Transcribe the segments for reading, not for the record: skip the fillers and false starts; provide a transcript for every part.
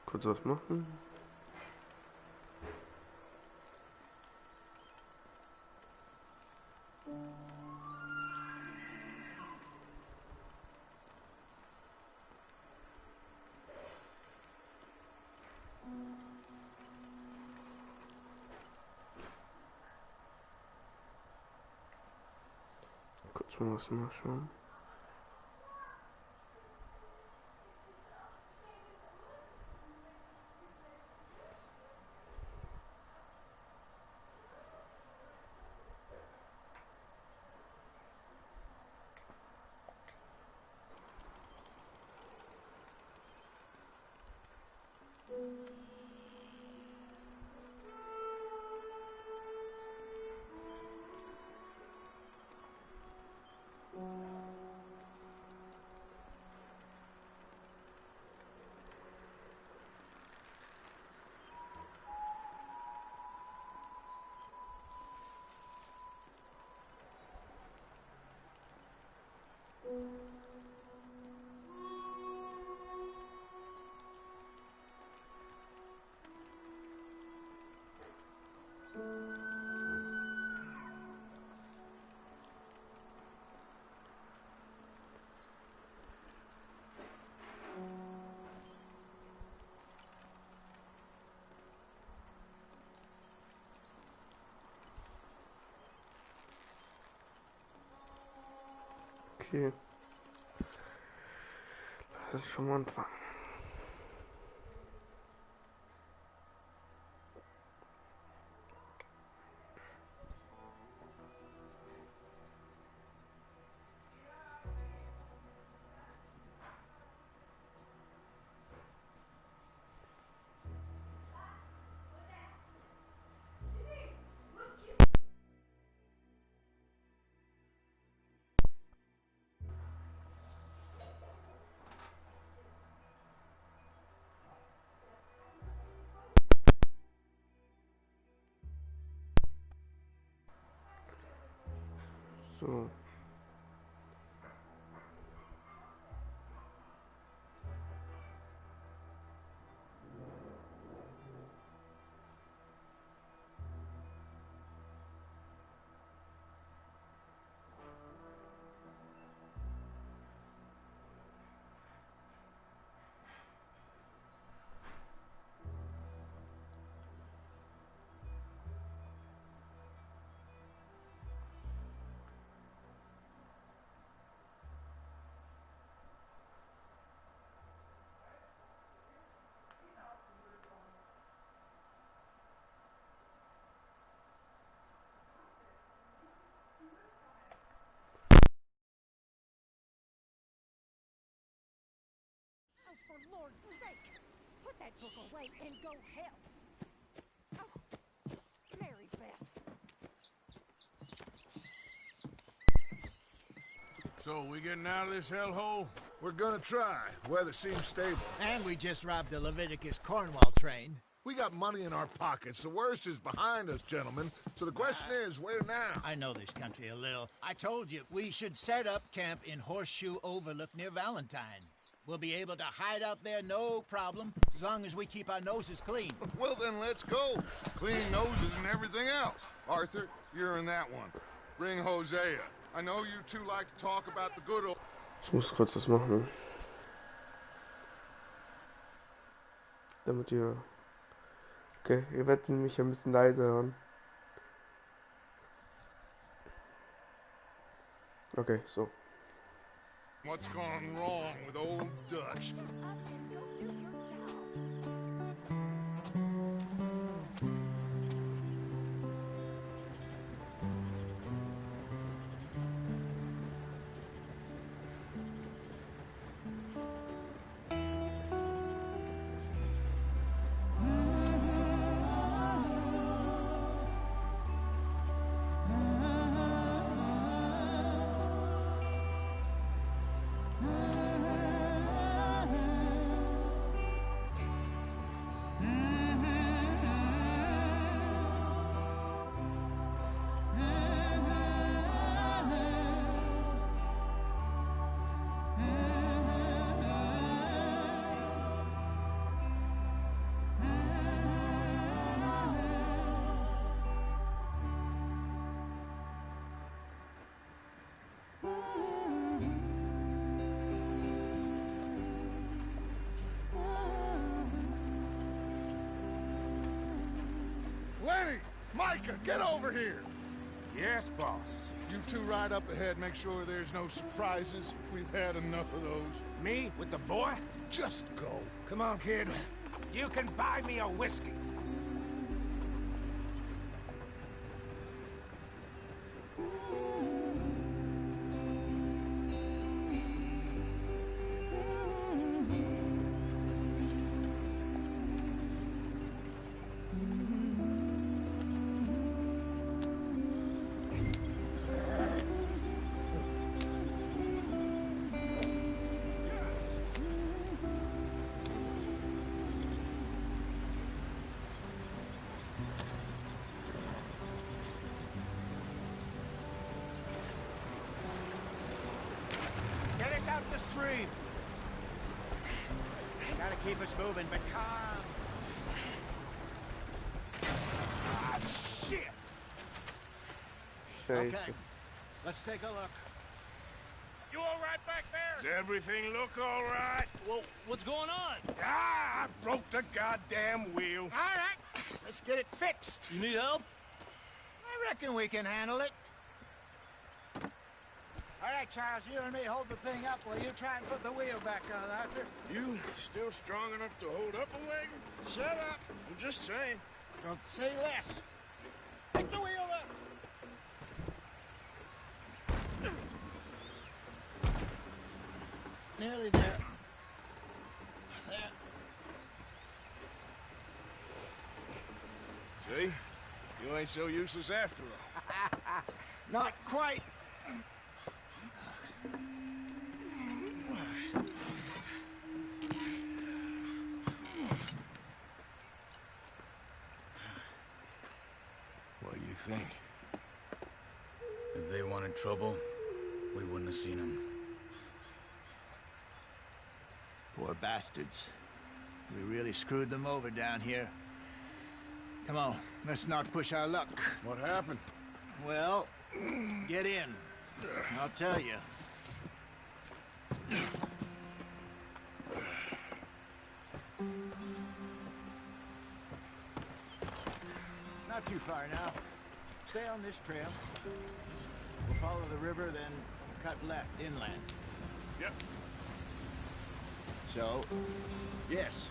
Kurz was machen. Kurz mal was nachschauen. Okay. Lass ich schon mal anfangen. So. For Lord's sake, put that book away and go help. Oh, Mary Beth. So, we getting out of this hellhole? We're gonna try. Weather seems stable. And we just robbed the Leviticus Cornwall train. We got money in our pockets. The worst is behind us, gentlemen. So the question is, where now? I know this country a little. I told you, we should set up camp in Horseshoe Overlook near Valentine. We'll be able to hide out there, no problem, as long as we keep our noses clean. Well, then let's go. Clean noses and everything else. Arthur, you're in that one. Bring Hosea. I know you two like to talk about the good old... Ich muss kurz was machen. Damit ihr... Okay, ihr werdet mich ein bisschen leiser hören. Okay, so. What's gone wrong with old Dutch? Micah, get over here! Yes, boss. You two ride up ahead, make sure there's no surprises. We've had enough of those. Me with the boy? Just go. Come on, kid. You can buy me a whiskey. Get us out the stream. Gotta keep us moving, but calm. Ah, shit! Okay, Scheiße. let's take a look. You all right back there? Does everything look all right? Well, what's going on? Ah, I broke the goddamn wheel. All right, let's get it fixed. You need help? I reckon we can handle it. All right, Charles, you and me hold the thing up while you try and put the wheel back on, Arthur. You still strong enough to hold up a wagon? Shut up. I'm just saying. Don't say less. Pick the wheel up. Nearly there. There. See? You ain't so useless after all. Not quite. What do you think? If they wanted trouble, we wouldn't have seen them. Poor bastards. We really screwed them over down here. Come on, let's not push our luck. What happened? Well, get in. I'll tell you. Not too far now. Stay on this trail. We'll follow the river, then cut left inland. Yep. So, yes,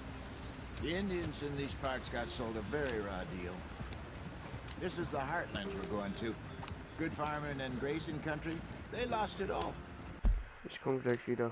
the Indians in these parts got sold a very raw deal. This is the heartlands we're going to. Good farming and grazing country, they lost it all. Ich komme gleich wieder.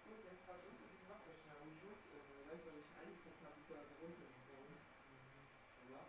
Guck, der ist gerade unter diesem Wasserstrahl und ich wusste, weißt du, als ich ihn angeguckt habe, ist er da runter gegangen. Ja.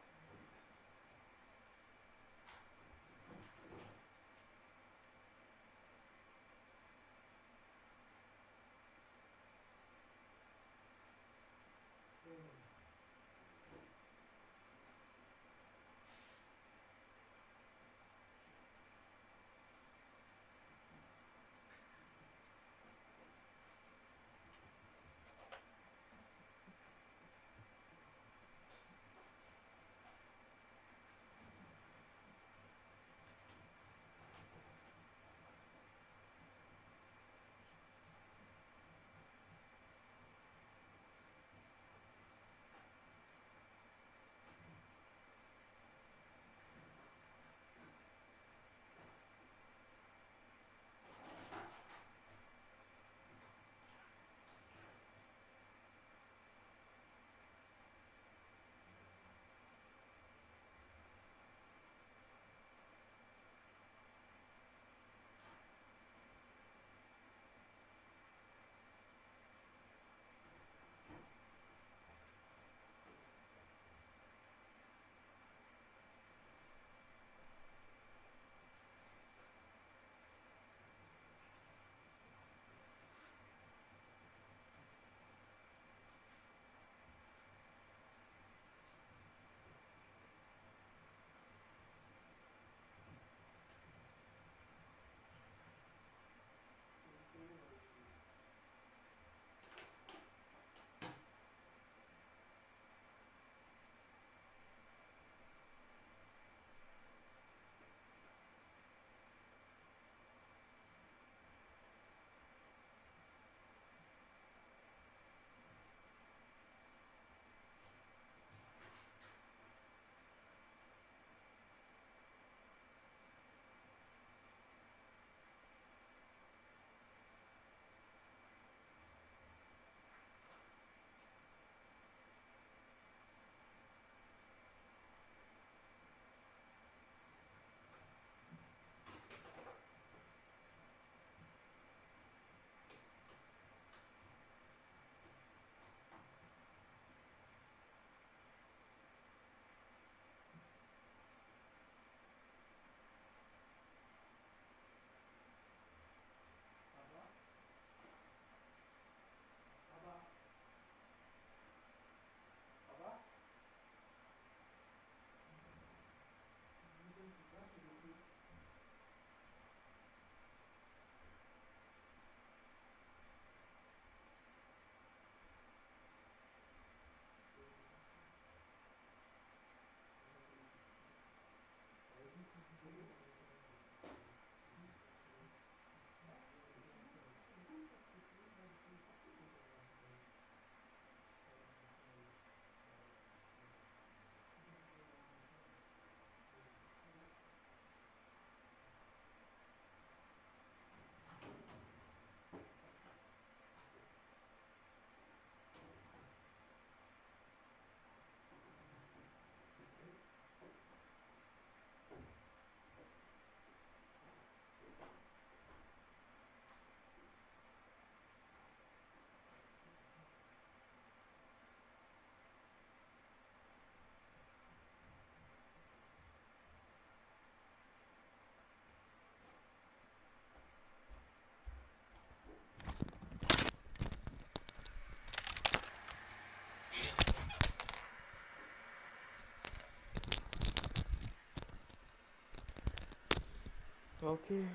Okay.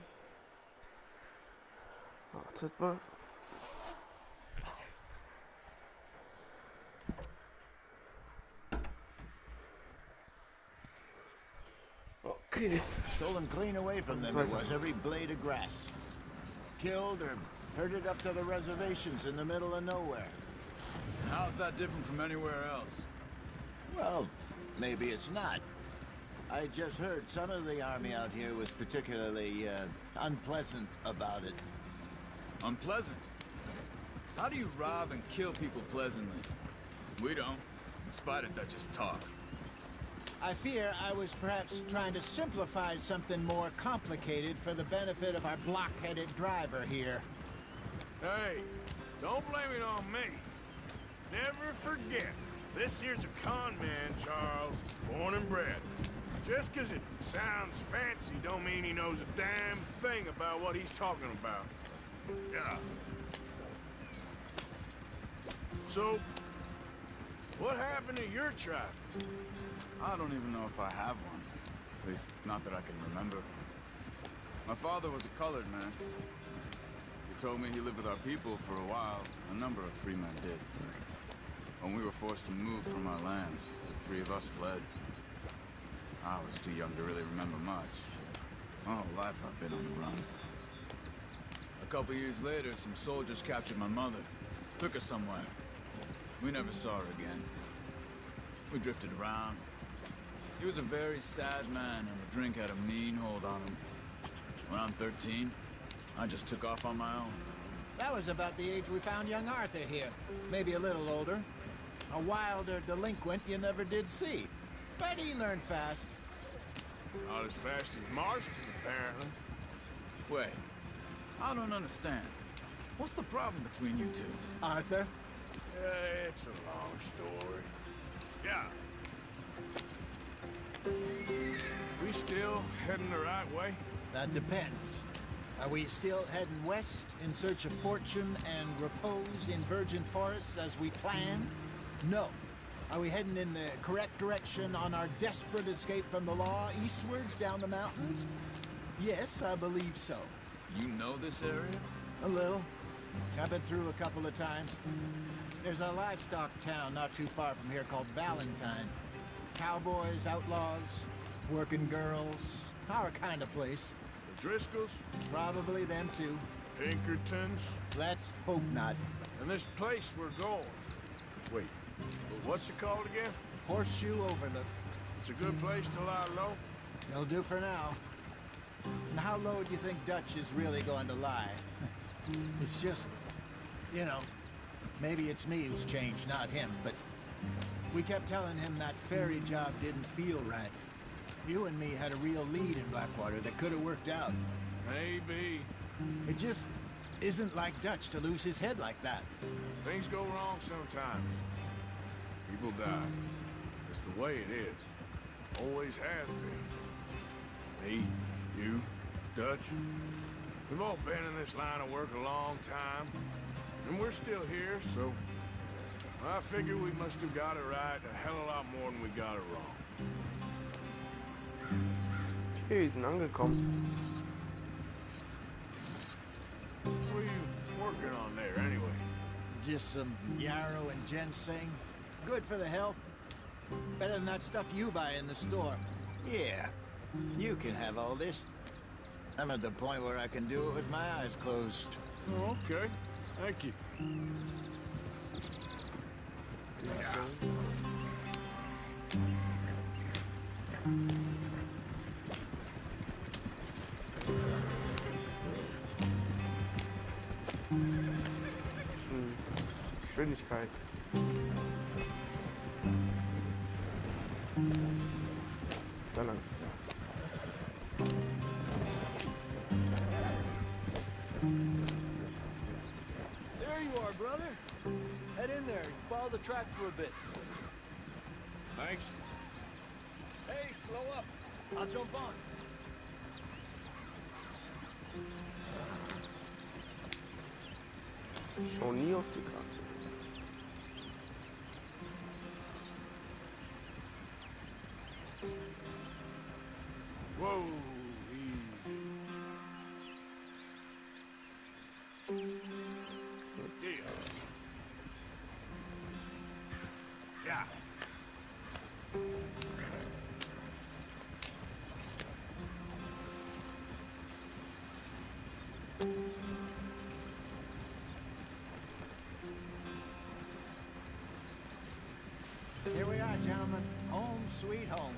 Wartet mal. Okay. Stole them clean away from them, it was, every blade of grass. Killed or herded up to the reservations in the middle of nowhere. How's that different from anywhere else? Well, maybe it's not. I just heard some of the army out here was particularly, unpleasant about it. Unpleasant? How do you rob and kill people pleasantly? We don't, in spite of Dutch's talk. I fear I was perhaps trying to simplify something more complicated for the benefit of our block-headed driver here. Hey, don't blame it on me. Never forget, this here's a con man, Charles, born and bred. Just 'cause it sounds fancy don't mean he knows a damn thing about what he's talking about. Yeah. So, what happened to your tribe? I don't even know if I have one. At least, not that I can remember. My father was a colored man. He told me he lived with our people for a while. A number of free men did. When we were forced to move from our lands, the three of us fled. I was too young to really remember much. My whole life I've been on the run. A couple years later, some soldiers captured my mother. Took her somewhere. We never saw her again. We drifted around. He was a very sad man, and the drink had a mean hold on him. Around 13, I just took off on my own. That was about the age we found young Arthur here. Maybe a little older. A wilder delinquent you never did see. But he learned fast. Not as fast as Marston, apparently. Wait, I don't understand. What's the problem between you two? Arthur? It's a long story. Yeah. We still heading the right way? That depends. Are we still heading west in search of fortune and repose in virgin forests as we planned? No. Are we heading in the correct direction on our desperate escape from the law eastwards down the mountains? Yes, I believe so. You know this area? A little. I've been through a couple of times. There's a livestock town not too far from here called Valentine. Cowboys, outlaws, working girls, our kind of place. The Driscolls? Probably them too. Pinkertons? Let's hope not. And this place we're going. Wait, what's it called again? Horseshoe Overlook. It's a good place to lie low? They'll do for now. And how low do you think Dutch is really going to lie? It's just, you know, maybe it's me who's changed, not him, but we kept telling him that ferry job didn't feel right. You and me had a real lead in Blackwater that could have worked out. Maybe. It just isn't like Dutch to lose his head like that. Things go wrong sometimes. People die. It's the way it is. Always has been. Me, you, Dutch. We've all been in this line of work a long time. And we're still here, so I figure we must have got it right a hell of a lot more than we got it wrong. Okay, wir sind angekommen. What are you working on there, anyway? Just some yarrow and ginseng. Good for the health. Better than that stuff you buy in the store. Yeah, you can have all this. I'm at the point where I can do it with my eyes closed. Oh, okay. Thank you. Geschwindigkeit. Da lang. There you are, brother. Head in there. Follow the track for a bit. Thanks. Hey, slow up. I'll jump on. Schau nie auf die Karte. Whoa, easy. Yeah. Yeah. Here we are, gentlemen. Home sweet home.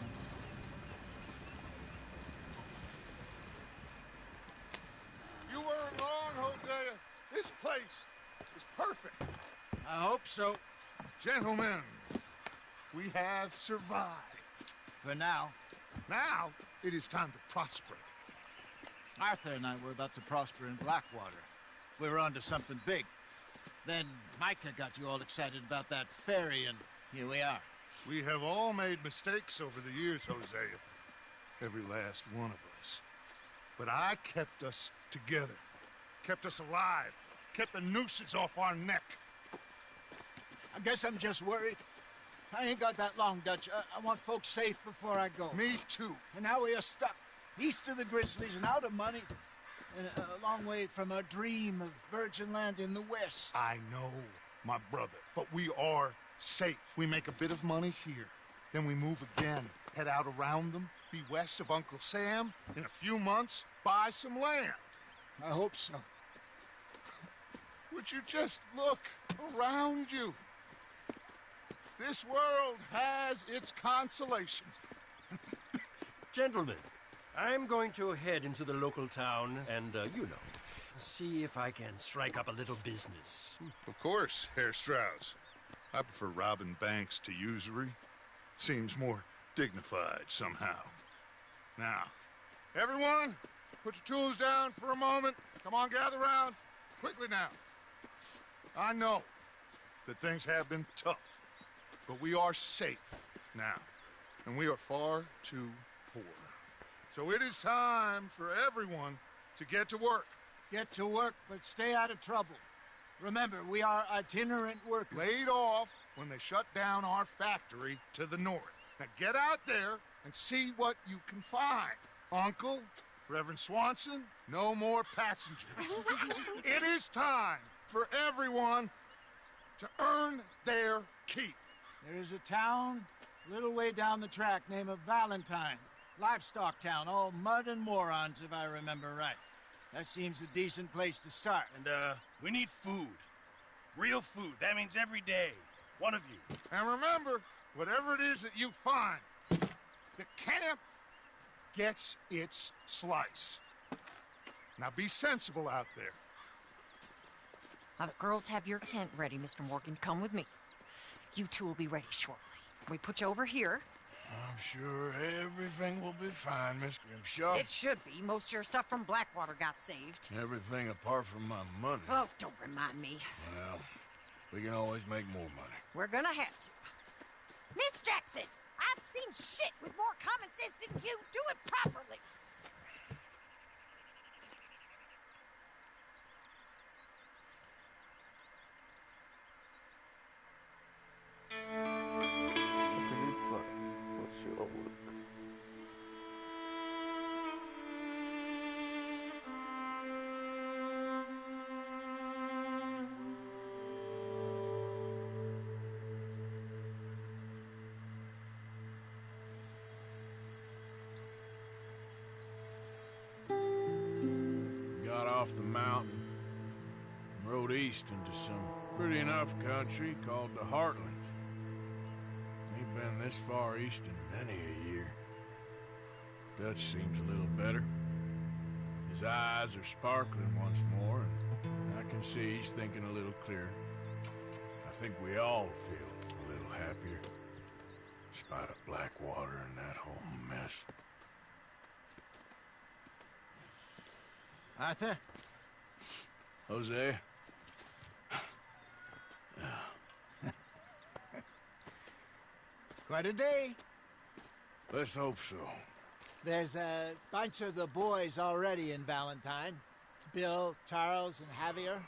place is perfect. I hope so. Gentlemen, we have survived. For now. Now, it is time to prosper. Arthur and I were about to prosper in Blackwater. We were onto something big. Then Micah got you all excited about that ferry, and here we are. We have all made mistakes over the years, Hosea. Every last one of us. But I kept us together. Kept us alive. Kept the nooses off our neck. I guess I'm just worried. I ain't got that long, Dutch. I want folks safe before I go. Me too. And now we are stuck. East of the Grizzlies and out of money. And a long way from our dream of virgin land in the west. I know, my brother. But we are safe. We make a bit of money here. Then we move again. Head out around them. Be west of Uncle Sam. In a few months, buy some land. I hope so. Would you just look around you? This world has its consolations. Gentlemen, I'm going to head into the local town and, see if I can strike up a little business. Of course, Herr Strauss. I prefer robbing banks to usury. Seems more dignified somehow. Now, everyone, put your tools down for a moment. Come on, gather round. Quickly now. I know that things have been tough, but we are safe now, and we are far too poor. So it is time for everyone to get to work. Get to work, but stay out of trouble. Remember, we are itinerant workers. Laid off when they shut down our factory to the north. Now get out there and see what you can find. Uncle, Reverend Swanson, no more passengers. It is time for everyone to earn their keep. There is a town a little way down the track named Valentine. Livestock town, all mud and morons, if I remember right. That seems a decent place to start. And, we need food. Real food. That means every day. One of you. And remember, whatever it is that you find, the camp gets its slice. Now be sensible out there. Now the girls have your tent ready, Mr. Morgan. Come with me. You two will be ready shortly. We put you over here. I'm sure everything will be fine, Miss Grimshaw. It should be. Most of your stuff from Blackwater got saved. Everything apart from my money. Oh, don't remind me. Well, we can always make more money. We're gonna have to. Miss Jackson, I've seen shit with more common sense than you. Do it properly. Got off the mountain and rode east into some pretty enough country called the Heartlands. Ain't been this far east in many a year. Dutch seems a little better. His eyes are sparkling once more, and I can see he's thinking a little clearer. I think we all feel a little happier, in spite of Blackwater and that whole mess. Arthur? Jose? Quite a day. Let's hope so. There's a bunch of the boys already in Valentine. Bill, Charles, and Javier.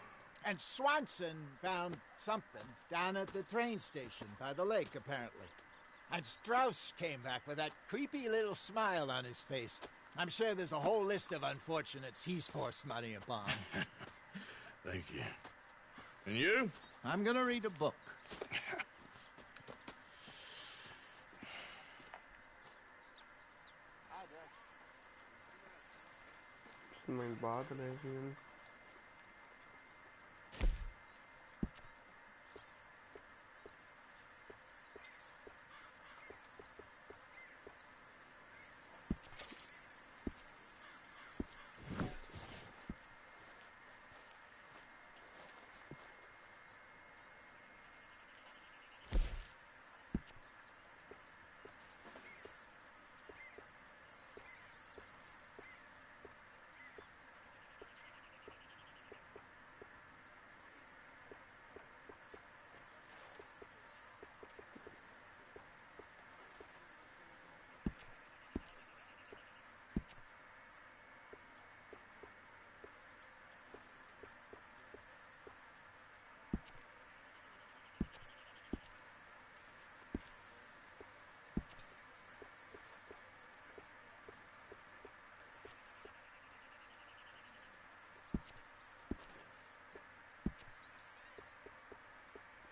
And Swanson found something down at the train station by the lake, apparently. And Strauss came back with that creepy little smile on his face. I'm sure there's a whole list of unfortunates he's forced money upon. Thank you. And you? I'm gonna read a book. Mein Bade reagieren.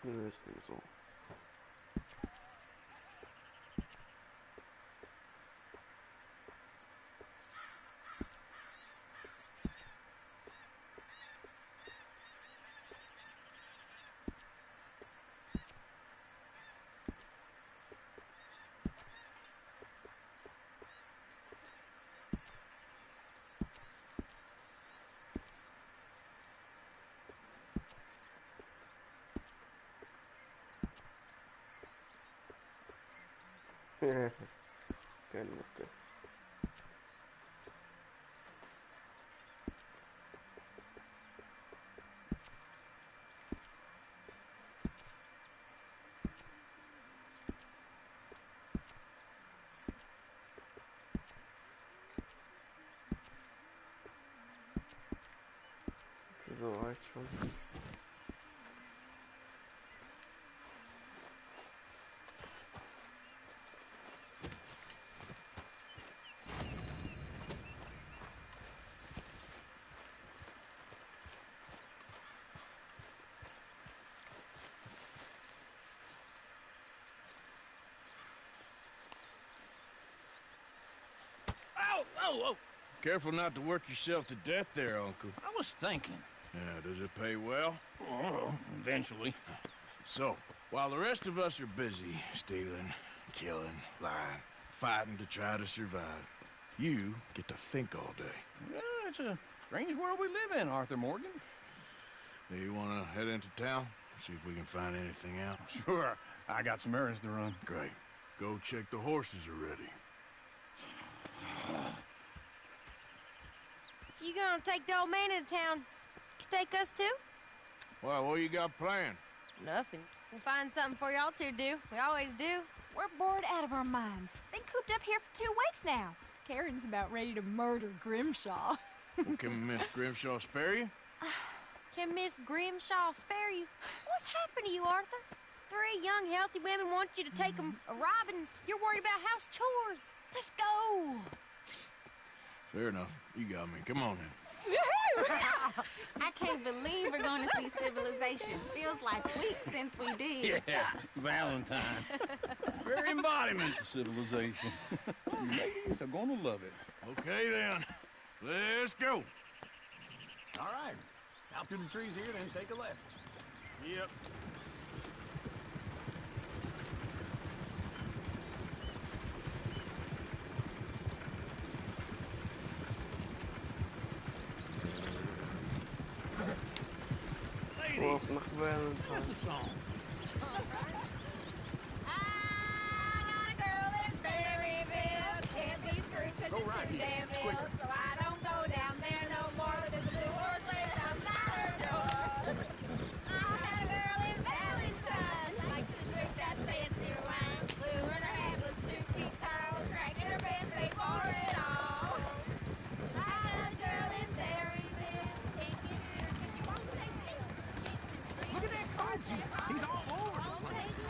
Richtig so. Keine Maske. So reicht schon. Oh! Careful not to work yourself to death there, Uncle. I was thinking. Yeah, does it pay well? Oh, eventually. So, while the rest of us are busy stealing, killing, lying, fighting to try to survive, you get to think all day. Well, it's a strange world we live in, Arthur Morgan. Do you want to head into town? See if we can find anything out? Sure. I got some errands to run. Great. Go check the horses are ready. You gonna take the old man into town? You take us too? Well, what you got planned? Nothing. We'll find something for y'all to do. We always do. We're bored out of our minds. Been cooped up here for 2 weeks now. Karen's about ready to murder Grimshaw. Well, can Miss Grimshaw spare you? Can Miss Grimshaw spare you? What's happened to you, Arthur? 3 young, healthy women want you to take them a robbing. You're worried about house chores. Let's go. Fair enough. You got me. Come on then. I can't believe we're going to see civilization. Feels like weeks since we did. Yeah, Valentine. Very embodiment of civilization. You ladies are gonna love it. Okay then. Let's go. All right. Out through the trees here, then take a left. Yep. Zoals mag wel. What's the song? Go right here. Quicker. So I don't go down there no more. There's a blue horse race outside her door. I had a girl in Valentine. Likes to drink that fancy wine. Blue in her hand was 2 feet tall. Cracking her pants, paid for it all. I had a girl in Berryville. Can't get her 'cause she won't stay still. She kicks and screams. Look at that Archie. He's all over the place.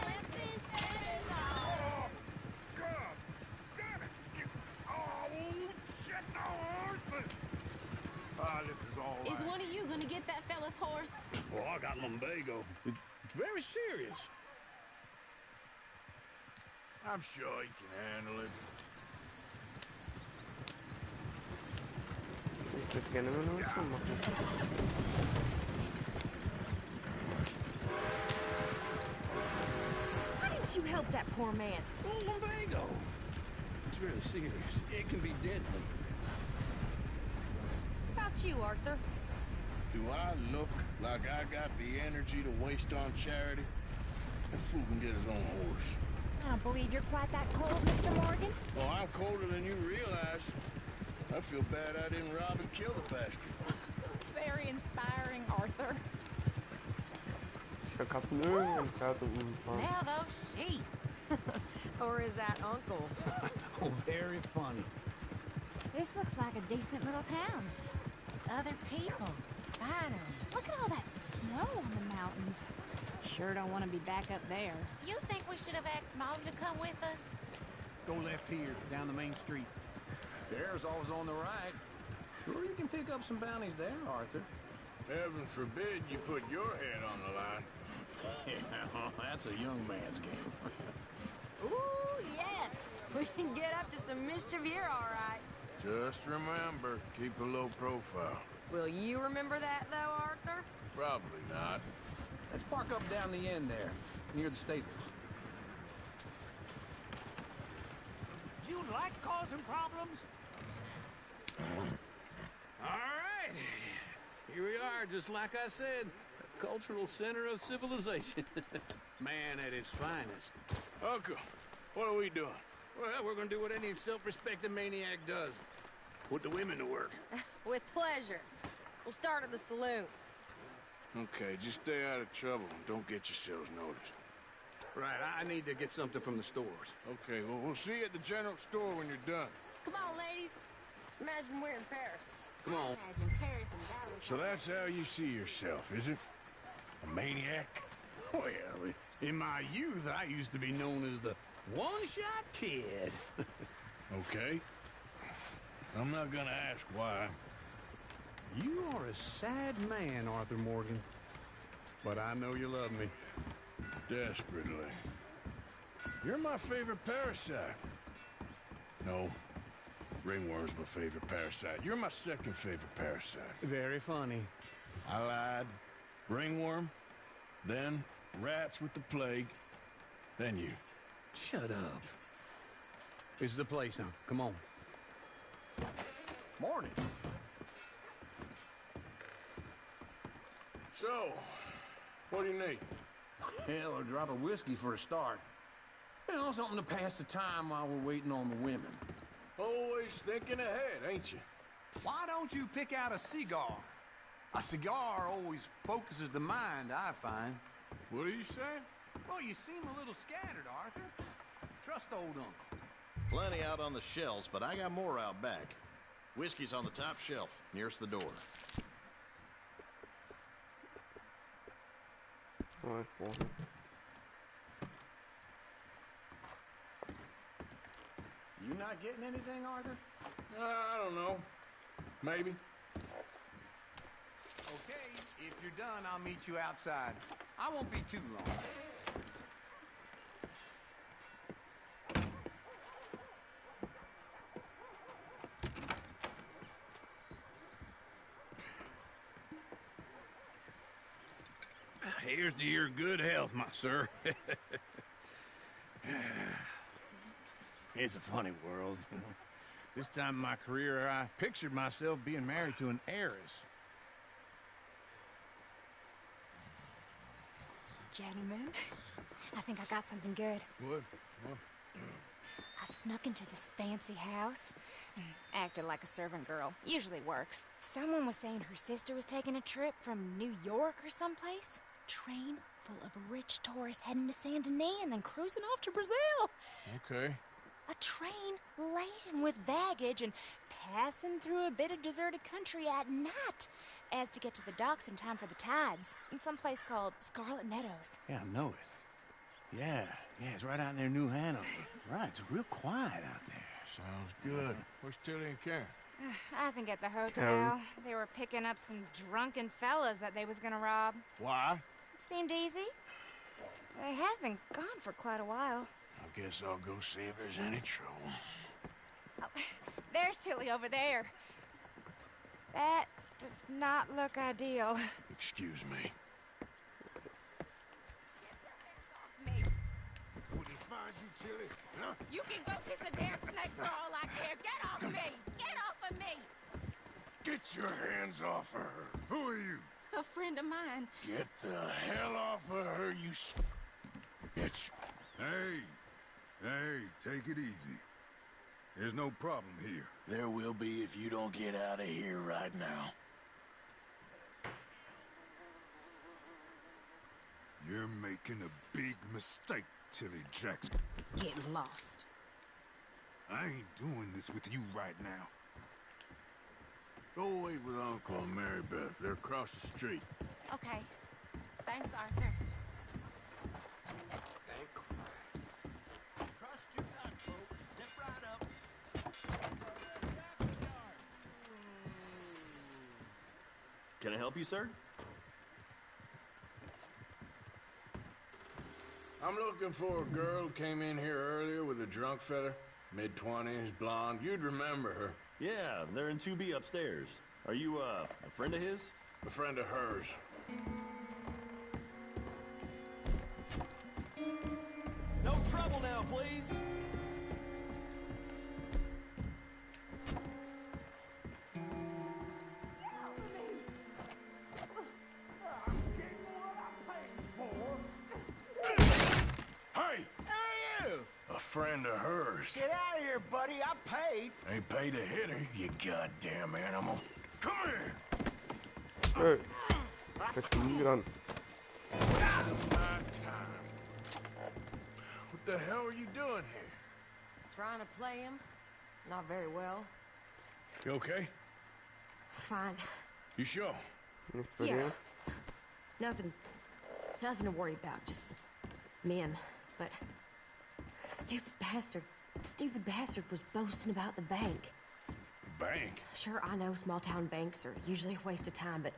This is all right. Is one of you going to get that fella's horse? Well, I got lumbago. It's very serious. I'm sure he can handle it. Ich würde gerne mal eine Tour machen. Why didn't you help that poor man? Well, lumbago. It's really serious. It can be deadly. How about you, Arthur? Do I look like I got the energy to waste on charity? That fool can get his own horse. I don't believe you're quite that cold, Mr. Morgan. Well, I'm colder than you realize. I feel bad I didn't rob and kill the bastard. Very inspiring, Arthur. Ich verkaufe und Karte umfahren. Now those sheep. Or is that Uncle? Oh, very funny. This looks like a decent little town. Other people. Finally. Look at all that snow on the mountains. Sure don't want to be back up there. You think we should have asked Molly to come with us? Go left here, down the main street. There's always on the right. Sure you can pick up some bounties there, Arthur. Heaven forbid you put your head on the line. That's a young man's game. Ooh, yes. We can get up to some mischief here, all right. Just remember, keep a low profile. Will you remember that, though, Arthur? Probably not. Let's park up down the end there, near the stables. You like causing problems? All right. Here we are, just like I said. A cultural center of civilization. Man at its finest. Uncle, what are we doing? Well, we're gonna do what any self-respecting maniac does. Put the women to work. With pleasure. We'll start at the saloon. Okay, just stay out of trouble and don't get yourselves noticed. Right, I need to get something from the stores. Okay, well, we'll see you at the general store when you're done. Come on, ladies. Imagine we're in Paris. Come on. Imagine Paris and Valley. So that's how you see yourself, is it? A maniac? Well, in my youth, I used to be known as the one-shot kid. Okay. I'm not gonna ask why. You are a sad man, Arthur Morgan. But I know you love me. Desperately. You're my favorite parasite. No. Ringworm's my favorite parasite. You're my second favorite parasite. Very funny. I lied. Ringworm, then rats with the plague, then you. Shut up. This is the place now. Come on. Morning. So, what do you need? Hell, a drop of whiskey for a start. You know, something to pass the time while we're waiting on the women. Always thinking ahead, ain't you? Why don't you pick out a cigar? A cigar always focuses the mind, I find. What are you saying? Well, you seem a little scattered, Arthur. Trust old uncle. Plenty out on the shelves, but I got more out back. Whiskey's on the top shelf, nearest the door. Ouais, bon. You not getting anything, Arthur? I don't know. Maybe. Okay, if you're done, I'll meet you outside. I won't be too long. Here's to your good health, my sir. It's a funny world. This time in my career, I pictured myself being married to an heiress. Gentlemen, I think I got something good. What? I snuck into this fancy house, acted like a servant girl. Usually works. Someone was saying her sister was taking a trip from New York or someplace. Train full of rich tourists heading to Saint Denis and then cruising off to Brazil. Okay. A train laden with baggage and passing through a bit of deserted country at night as to get to the docks in time for the tides in some place called Scarlet Meadows. Yeah, I know it. Yeah, it's right out near New Hanover. Right, it's real quiet out there. Sounds good. Where's Tilly and Karen? I think at the hotel. They were picking up some drunken fellas that they was gonna rob. Why? Seemed easy. They have been gone for quite a while. I guess I'll go see if there's any trouble. Oh, there's Tilly over there. That does not look ideal. Excuse me. Would he find you, Tilly? Huh? You can go kiss a damn snake for all I care. Get off me! Get off of me! Get your hands off of her. Who are you? A friend of mine. Get the hell off of her, you bitch. Hey, take it easy. There's no problem here. There will be if you don't get out of here right now. You're making a big mistake, Tilly Jackson. Get lost. I ain't doing this with you right now. Go wait with Uncle and Mary Beth. They're across the street. Okay. Thanks, Arthur. Trust your gut, folks. Step right up. Can I help you, sir? I'm looking for a girl who came in here earlier with a drunk fella. Mid-20s, blonde. You'd remember her. Yeah, they're in 2B upstairs. Are you, a friend of his? A friend of hers. No trouble now, please! Hey! Who are you? A friend of hers. Get out of here, buddy. I paid. Ain't paid to hit her, you goddamn animal. Come here! Hey. Verkligen ran. What the hell are you doing here? Trying to play him. Not very well. You okay? Fine. You sure? Yeah. Nothing to worry about. Just men. But stupid bastard was boasting about the bank. Bank? Sure, I know small town banks are usually a waste of time, but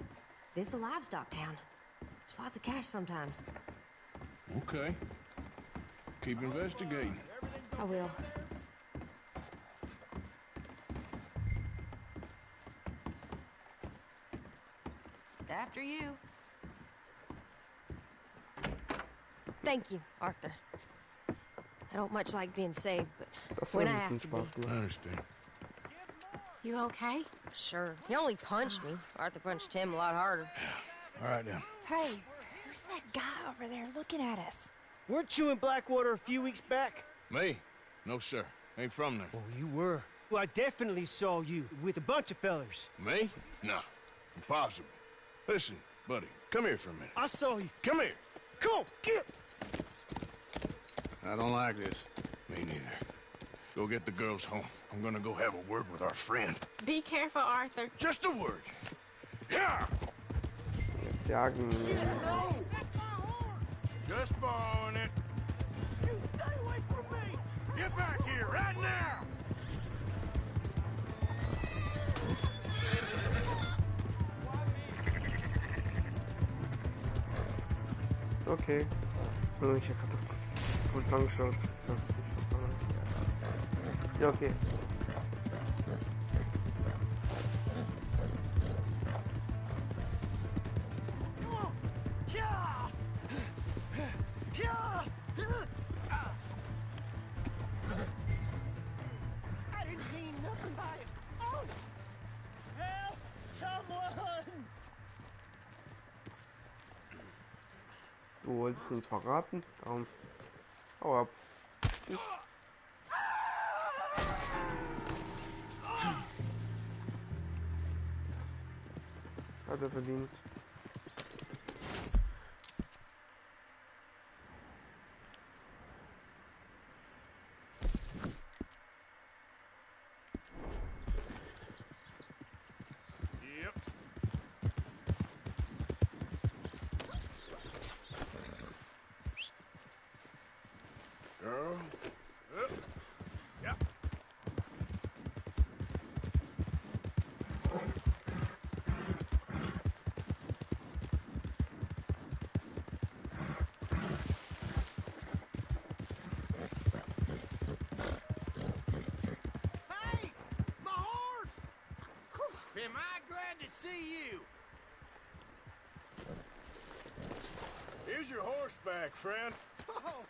this is a livestock town. There's lots of cash sometimes. Okay. Keep investigating. I will. After you. Thank you, Arthur. I don't much like being saved, but when I have to be. I understand. You okay? Sure. He only punched me. Arthur punched him a lot harder. All right, then. Hey, who's that guy over there looking at us? Weren't you in Blackwater a few weeks back? Me? No, sir. Ain't from there. Oh, you were. Well, I definitely saw you with a bunch of fellers. Me? No. Impossible. Listen, buddy, come here for a minute. I saw you. Come here. Come on, get! I don't like this. Me neither. Go get the girls home. I'm gonna go have a word with our friend. Be careful, Arthur. Just a word. Yeah! Jagen. Just borrowing it. You stay away from me! Get back here right now! Okay. No, ich hatte wohl angeschaut. Ja, okay. I didn't mean nothing by it. Honest. Help someone! Du wolltest uns verraten? Darum. Hau ab. Tschüss. Hat er verdient. Yep. Girl. Yep. Hey! My horse! Am I glad to see you? Here's your horseback, friend. Oh,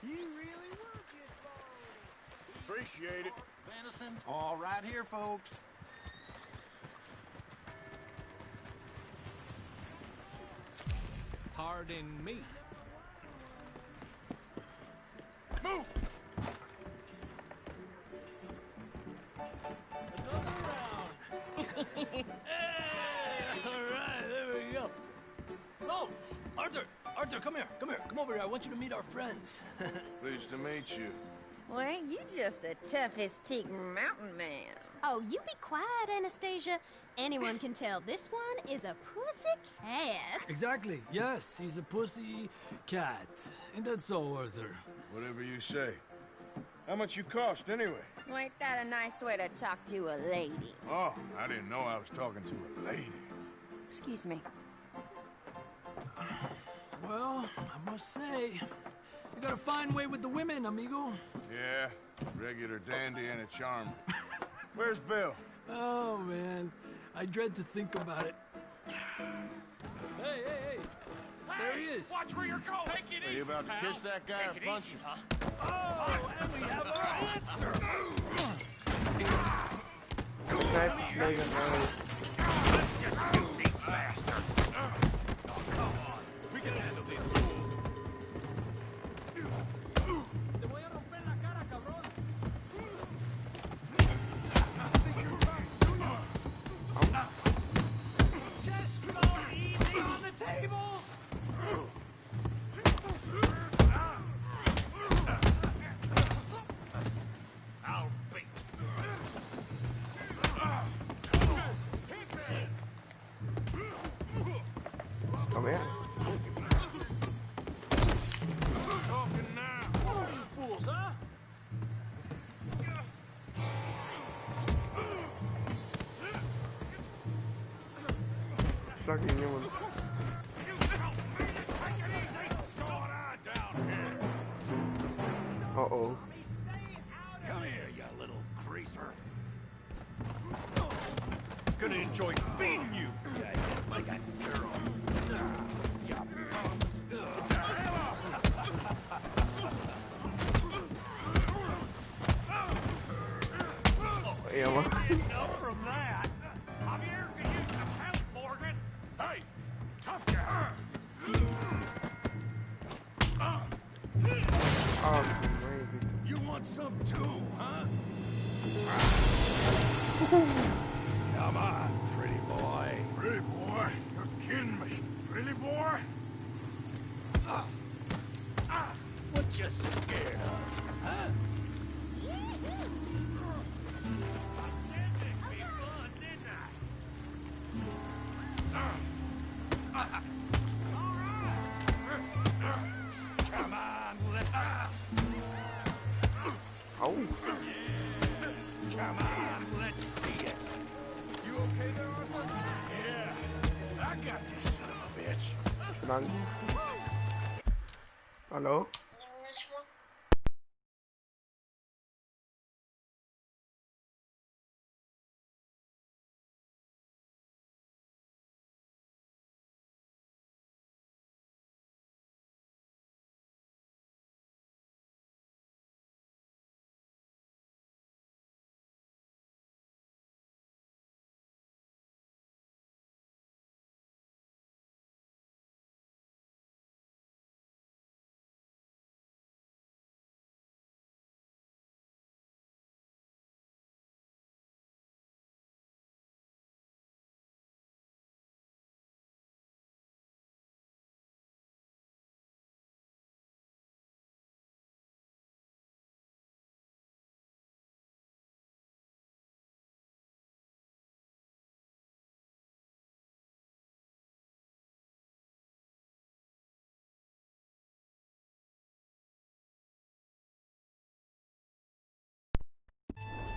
you really were just borrowing. Appreciate it. Venison. All right here, folks. Pardon me. Move! All right, there we go. Oh, Arthur, come here, come over here. I want you to meet our friends. Pleased to meet you. Well, ain't you just a tough-as-teak mountain man? Oh, you be quiet, Anastasia. Anyone can tell this one is a pussy cat. Exactly, yes, he's a pussy cat. Ain't that so, Arthur? Whatever you say. How much you cost, anyway? Well, ain't that a nice way to talk to a lady? Oh, I didn't know I was talking to a lady. Excuse me. Well, I must say, You got a fine way with the women, amigo. Yeah, regular dandy and a charmer. Where's Bill? Oh, man. I dread to think about it. Hey! There he is. Watch where you're going. Take it Are you about to kiss that guy or punch him? Oh, and we have our answer. Bleib schnell dabei. We can handle these fools. Te voy a romper la cara, cabrón. Just go easy on the tables. I'll beat. Komm her. Talking now. You fools, huh? Schlag ihn, Junge. Uh-oh. Come here, you little greaser. Gonna enjoy beating you, like a girl. Ja, Mann. Enough from that. Javier could use some help, Morgan. Hey, tough guy. Oh, meine Güte. You want some too, huh? Come on, pretty boy. Pretty boy, you're kidding me. Really, boy? What you scared of, huh? I said it'd be fun, didn't I? Come on, Au. Come on, let's see it. You okay there, Arthur? Yeah, I got this son of a bitch. Lang. Hallo?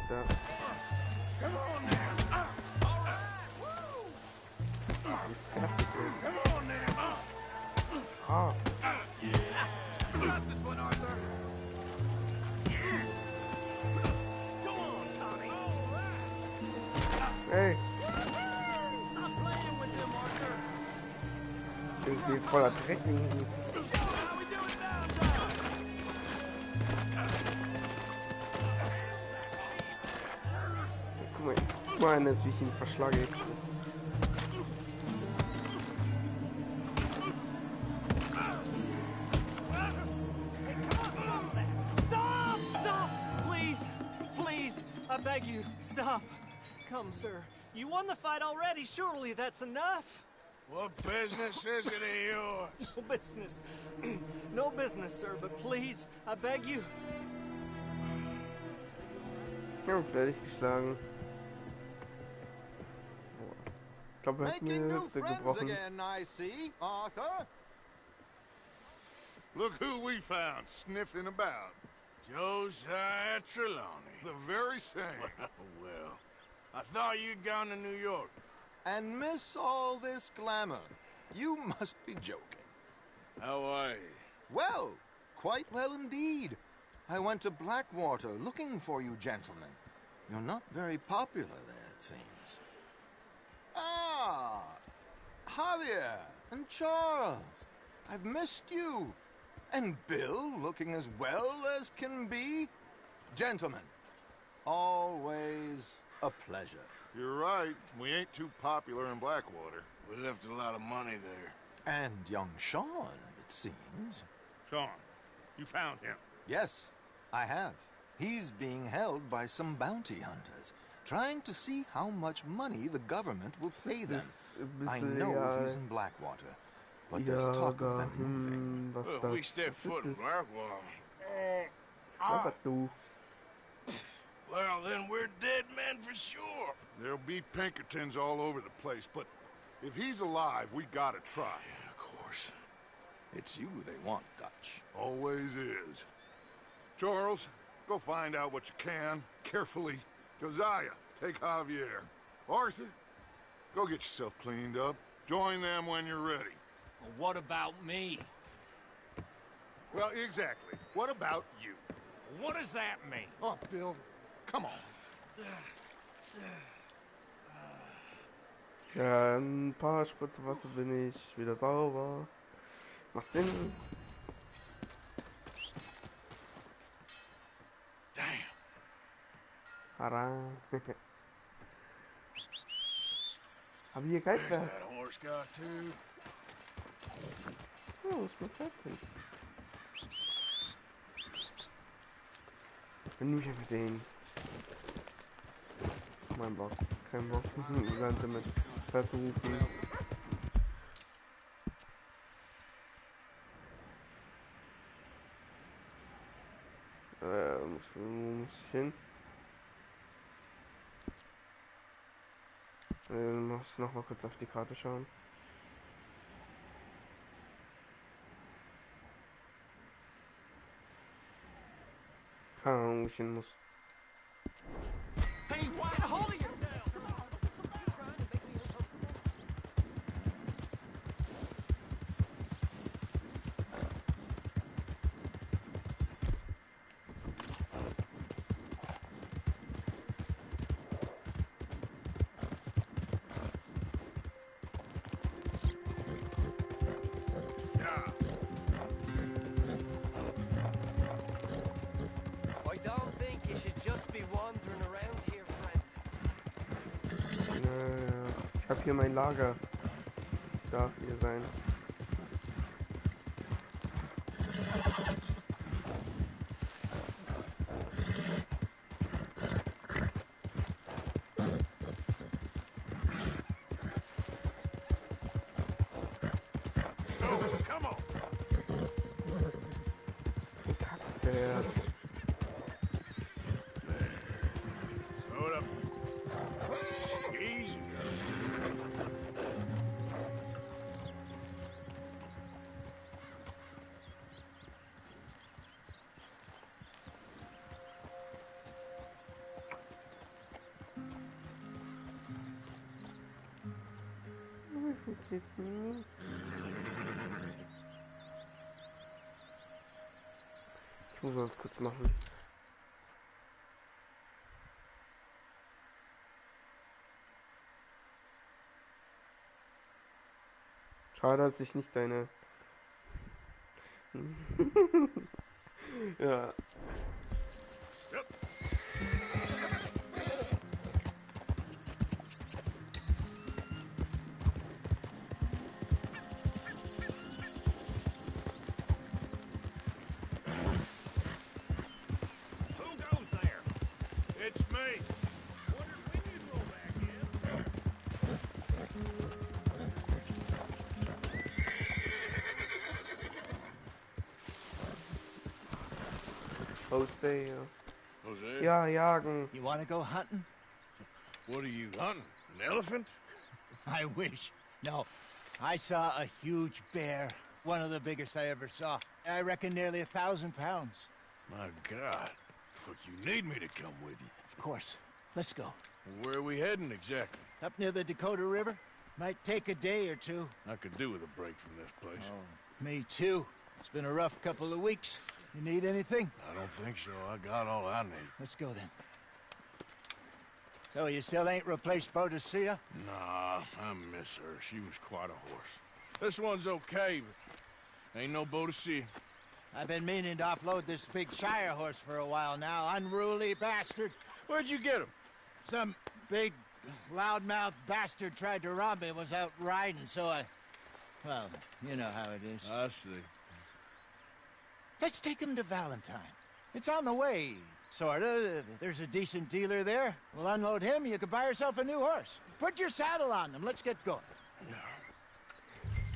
Da. Come on now. All right. Come on now. Ah. You got this one, Arthur. Go on, Tommy. All right. Hey. Stop playing with them, Arthur. Sind sie jetzt voller Drecken? How we doing now, Tom? Guck mal, ich meine, wie ich ihn verschlage. Stop! Please, I beg you, stop. Come, sir. You won the fight already. Surely that's enough. What business is it of yours? No business. No business, sir, but please, I beg you. Ja, fertig geschlagen. Ich glaube, er hat mir Making die new Hüfte friends gebrochen. again, I see, Arthur. Look who we found sniffing about. Josiah Trelawney. The very same. Well, I thought you'd gone to New York. And miss all this glamour. You must be joking. How are you? Well, quite well indeed. I went to Blackwater looking for you gentlemen. You're not very popular there, it seems. Ah! Javier and Charles. I've missed you. And Bill looking as well as can be. Gentlemen, always a pleasure. You're right. We ain't too popular in Blackwater. We left a lot of money there. And young Sean, it seems. Sean, you found him? Yes, I have. He's being held by some bounty hunters, trying to see how much money the government will pay them. I know he's in Blackwater, but there's talk of them moving. Well, if we step foot in Blackwater... Well, then we're dead men for sure. There'll be Pinkertons all over the place, but if he's alive, we gotta try. Yeah, of course. It's you they want, Dutch. Always is. Charles, go find out what you can, carefully. Josiah, take Javier. Arthur, go get yourself cleaned up. Join them when you're ready. Well, what about me? Well, exactly. What about you? What does that mean? Oh, Bill, come on. Ja, ein paar Spritze Wasser bin ich wieder sauber. Macht Sinn. Damn. Haram. Hab hier There's Geldwert. that horse got too. Oh, ist mir fertig. Dann nehme ich einfach den. Mein Bock. Kein Bock. Ganze mit versuchen. Wo muss ich hin? Muss noch mal kurz auf die Karte schauen. Keine Ahnung, wo ich hin muss. Hey, what? Get a hold of yourself! I don't think you should just be wandering around here, friend. Ich hab hier mein Lager. Das darf hier sein. Come on. Der Slow it up. Easy. Ich muss das kurz machen. Schade, dass ich nicht deine... ja. Who goes there? It's me. Wondered when you'd roll back in. Jose. Jose? Ja, jagen. You want to go hunting? What are you hunting? An elephant? I wish. No. I saw a huge bear. One of the biggest I ever saw. I reckon nearly 1,000 pounds. My God. Look, you need me to come with you. Of course. Let's go. Where are we heading exactly? Up near the Dakota River. Might take a day or two. I could do with a break from this place. Oh, me too. It's been a rough couple of weeks. You need anything? I don't think so. I got all I need. Let's go then. So you still ain't replaced Boadicea? Nah, I miss her. She was quite a horse. This one's okay, but ain't no Boadicea. I've been meaning to offload this big Shire horse for a while now. Unruly bastard. Where'd you get him? Some big, loudmouth bastard tried to rob me and was out riding, so I... Well, you know how it is. I see. Let's take him to Valentine. It's on the way, sorta. There's a decent dealer there. We'll unload him, you could buy yourself a new horse. Put your saddle on him, let's get going.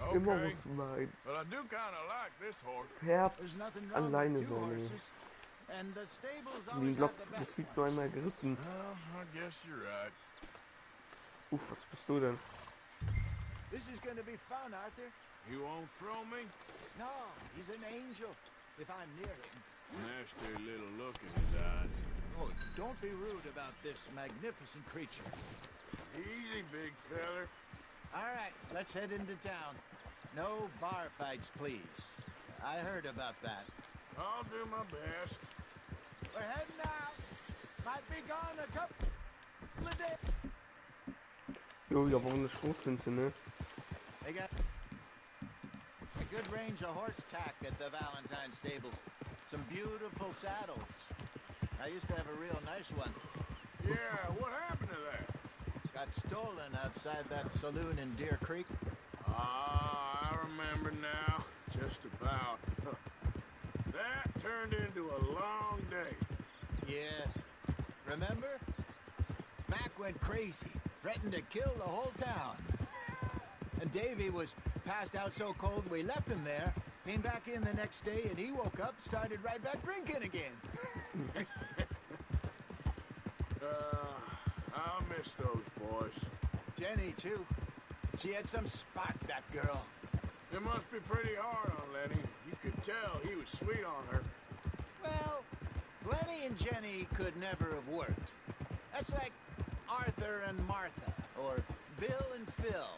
Okay, but I do kind of like this horse. Pferd There's nothing wrong alleine with two so horses. nicht. And the stables Wie always Lock, have the das best liegt nur einmal geritten. Well, I guess you're right. Was bist du denn? This is gonna be fun, Arthur. You won't throw me? No, he's an angel. If I'm near him. Nasty little look in his eyes. Oh, don't be rude about this magnificent creature. Easy, big feller. All right, let's head into town. No bar fights, please. I heard about that. I'll do my best. We're heading out. Might be gone a couple of days. Jo, ja, warum eine Schrotflinte, ne? They got a good range of horse tack at the Valentine stables. Some beautiful saddles. I used to have a real nice one. Yeah, what happened to that? Got stolen outside that saloon in Deer Creek. Ah, I remember now. Just about. That turned into a long day. Yes. Remember? Mac went crazy. Threatened to kill the whole town. And Davy was passed out so cold we left him there. Came back in the next day and he woke up, started right back drinking again. I'll miss those boys. Jenny, too. She had some spark, that girl. It must be pretty hard on Lenny. You could tell he was sweet on her. Well, Lenny and Jenny could never have worked. That's like Arthur and Martha, or Bill and Phil.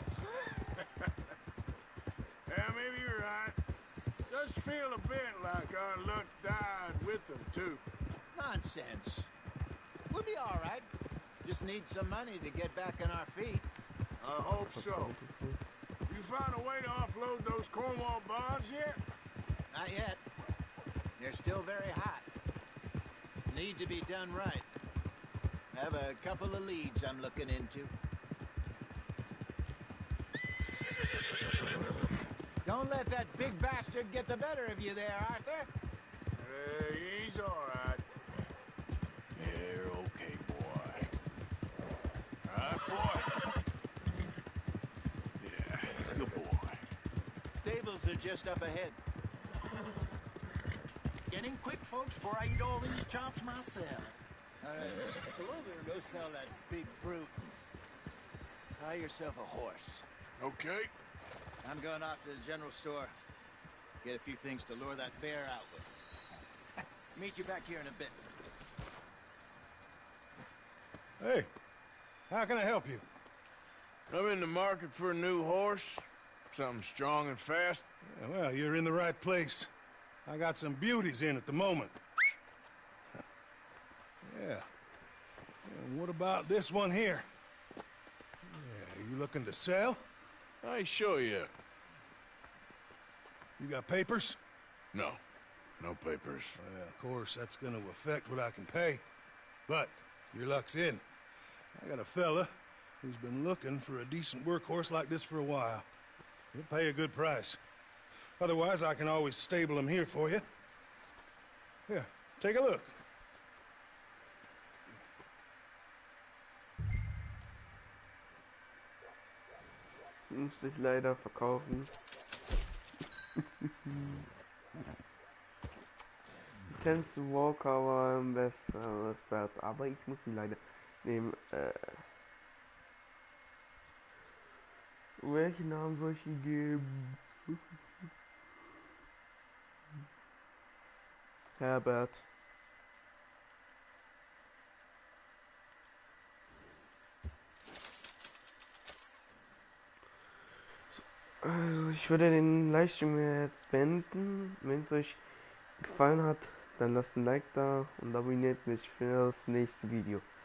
Yeah, maybe you're right. Does feel a bit like our luck died with them, too. Nonsense. We'll be all right. Just need some money to get back on our feet. I hope so. You found a way to offload those Cornwall bonds yet? Not yet. They're still very hot. Need to be done right. Have a couple of leads I'm looking into. Don't let that big bastard get the better of you there, Arthur. He's all right. You're okay, boy. All right, boy. Yeah, good boy. Stables are just up ahead. Getting quick, folks, before I eat all these chops myself. Hello there, go sell that big brute. Buy yourself a horse. Okay. I'm going off to the general store. Get a few things to lure that bear out with. Meet you back here in a bit. Hey, how can I help you? I'm in the market for a new horse. Something strong and fast. Yeah, well, you're in the right place. I got some beauties in at the moment. Yeah. And what about this one here? Yeah, you looking to sell? I ain't sure yet. You got papers? No. No papers. Well, of course, that's gonna affect what I can pay. But your luck's in. I got a fella who's been looking for a decent workhorse like this for a while. He'll pay a good price. Otherwise, I can always stable him here for you. Here, take a look. Muss ich leider verkaufen. Tense Walker war am besten als wert, aber ich muss ihn leider nehmen. Welchen Namen soll ich ihm geben? Herbert. Also ich würde den Livestream jetzt beenden. Wenn es euch gefallen hat, dann lasst ein Like da und abonniert mich für das nächste Video.